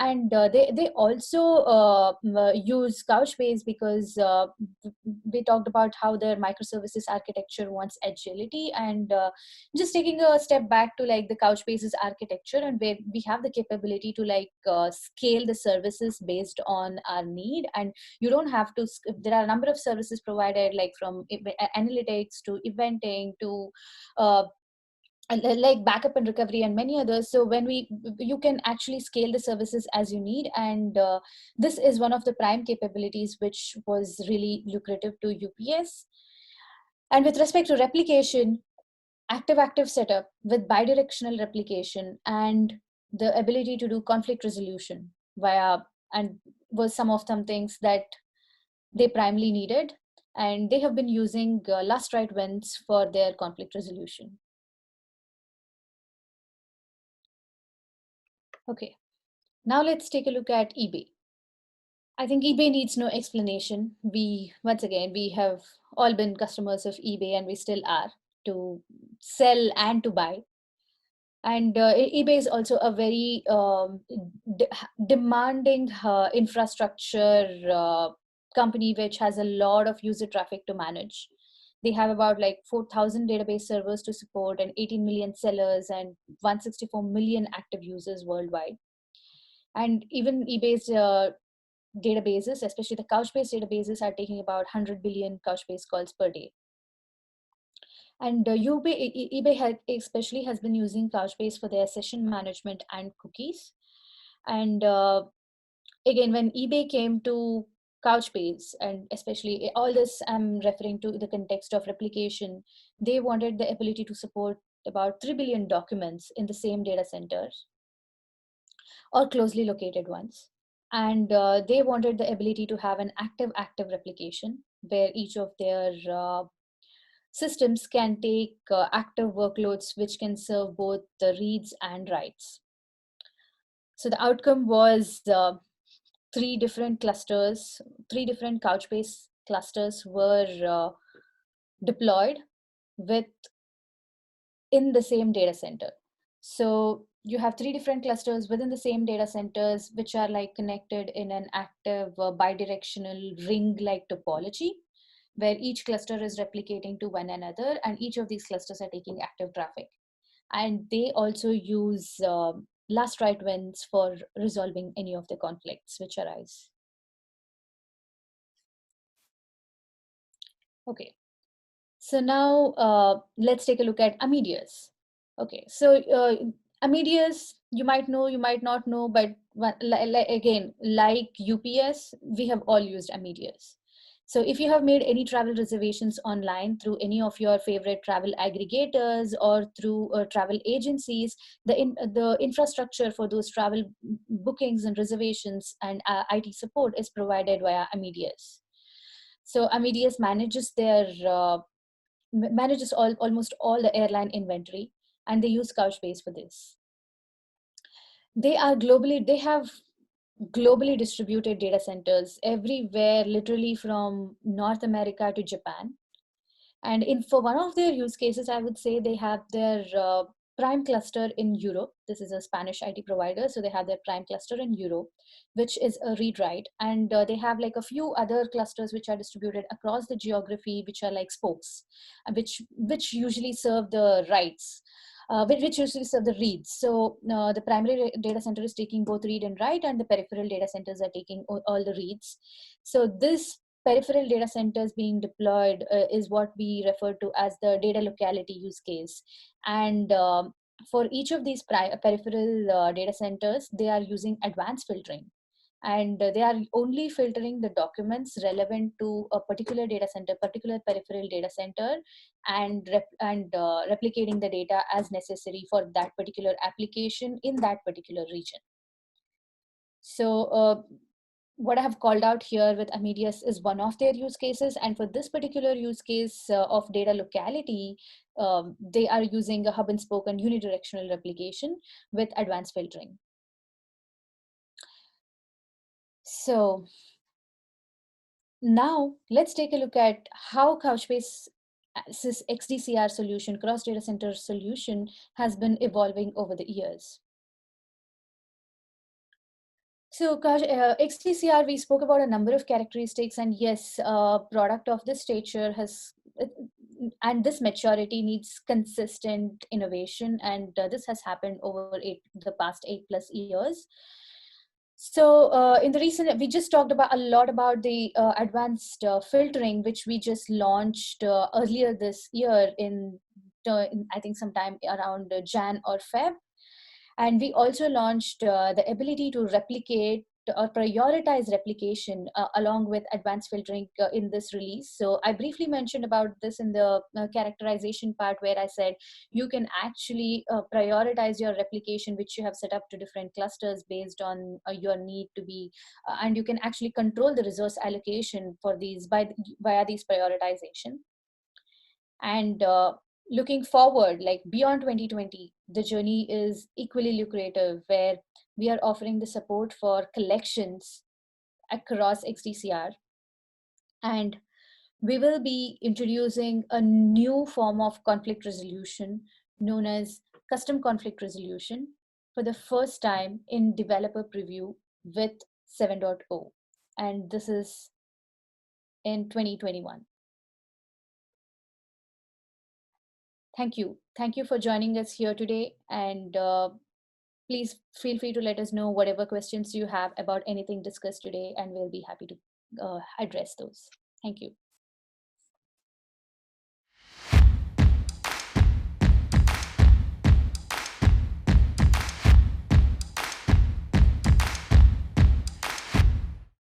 And they also use Couchbase because we talked about how their microservices architecture wants agility. And just taking a step back to like the Couchbase's architecture, and where we have the capability to like scale the services based on our need. And you don't have to, there are a number of services provided, like from analytics to eventing to like backup and recovery and many others. So when you can actually scale the services as you need. And this is one of the prime capabilities which was really lucrative to UPS. And with respect to replication, active setup with bidirectional replication and the ability to do conflict resolution via, and was some of them things that they primarily needed. And they have been using last right wins for their conflict resolution. Okay, now let's take a look at eBay. I think eBay needs no explanation. Once again, we have all been customers of eBay, and we still are, to sell and to buy. And eBay is also a very demanding infrastructure company which has a lot of user traffic to manage. They have about like 4,000 database servers to support and 18 million sellers and 164 million active users worldwide. And even eBay's databases, especially the Couchbase databases, are taking about 100 billion Couchbase calls per day. And eBay especially has been using Couchbase for their session management and cookies. And again, when eBay came to Couchbase, and especially all this, I'm referring to the context of replication, they wanted the ability to support about 3 billion documents in the same data center or closely located ones. And they wanted the ability to have an active replication where each of their systems can take active workloads which can serve both the reads and writes. So the outcome was three different Couchbase clusters were deployed in the same data center. So you have three different clusters within the same data centers, which are like connected in an active bidirectional ring-like topology, where each cluster is replicating to one another, and each of these clusters are taking active traffic. And they also use last right wins for resolving any of the conflicts which arise. Okay, so now let's take a look at Amadeus. Okay, so Amadeus, you might know, you might not know, but again, like UPS, we have all used Amadeus. So if you have made any travel reservations online through any of your favorite travel aggregators or through travel agencies, the infrastructure for those travel bookings and reservations and IT support is provided via Amadeus. So Amadeus manages almost all the airline inventory, and they use Couchbase for this. They have globally distributed data centers everywhere, literally from North America to Japan. And for one of their use cases, I would say they have their prime cluster in Europe. This is a Spanish IT provider, so they have their prime cluster in Europe, which is a read-write. And they have like a few other clusters which are distributed across the geography, which are like spokes, which usually serve the writes. Which usually serve the reads. So the primary data center is taking both read and write, and the peripheral data centers are taking all the reads. So this peripheral data centers being deployed is what we refer to as the data locality use case. And for each of these peripheral data centers, they are using advanced filtering. And they are only filtering the documents relevant to a particular data center, particular peripheral data center, and replicating the data as necessary for that particular application in that particular region. So what I have called out here with Amadeus is one of their use cases. And for this particular use case of data locality, they are using a hub and spoke and unidirectional replication with advanced filtering. So now let's take a look at how Couchbase XDCR solution, cross data center solution, has been evolving over the years. So XDCR, we spoke about a number of characteristics, and yes, product of this stature has, and this maturity needs consistent innovation, and this has happened over the past 8+ years. So in the recent, we just talked about a lot about the advanced filtering, which we just launched earlier this year in I think sometime around Jan or Feb. And we also launched the ability to replicate or prioritize replication along with advanced filtering in this release. So I briefly mentioned about this in the characterization part, where I said you can actually prioritize your replication, which you have set up to different clusters based on your need to be, and you can actually control the resource allocation for these via these prioritization. And looking forward, like beyond 2020, the journey is equally lucrative, where we are offering the support for collections across XDCR. And we will be introducing a new form of conflict resolution known as custom conflict resolution for the first time in developer preview with 7.0. And this is in 2021. Thank you. Thank you for joining us here today. And please feel free to let us know whatever questions you have about anything discussed today, and we'll be happy to address those. Thank you.